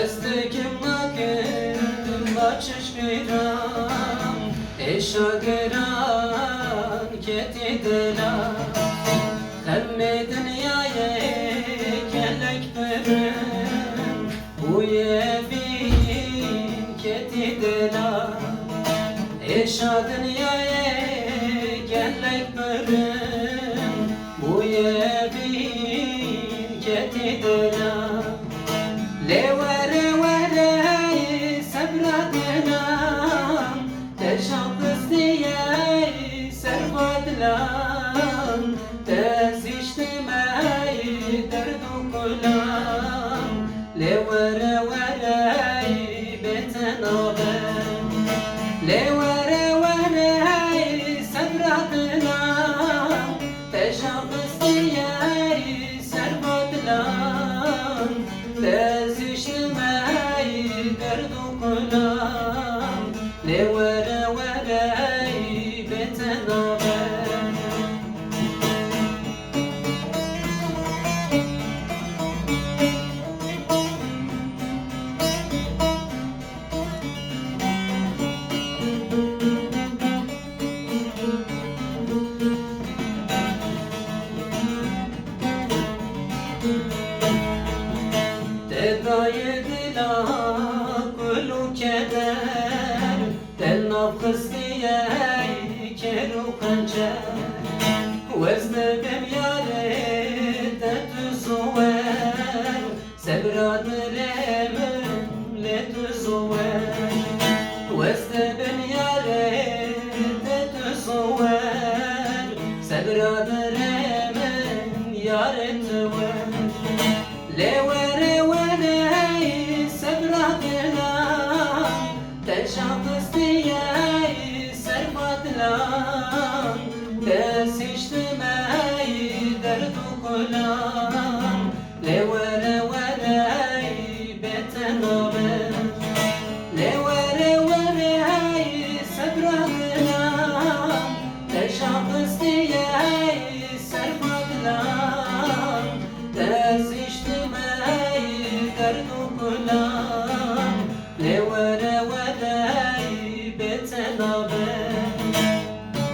Ezdikim nakildim başış biram Eşa geran keti dela Hemme dünyaya kelek birim Uye bin keti dela Eşa dünyaya kelek birim Uye bin keti dela لورا سبرتنا تشخص دياي سربتلان تزيجتماي دردو كلام لورا بيتنا بان لورا سبرتنا تشخص دياي سربتلان تزيجتماي دردو كلام لورا بيتنا بان تداي دلا كلو كدر تناف خستياي كرو خنجر وزن بمياري تتزوار سبرات لمن لتزوار وزن بمياري تتزوار سبرات لمن يارتوار لورا سبراتنا تشخص دياي سربتلان تسيجتماي دردو كلام لورا بيتنا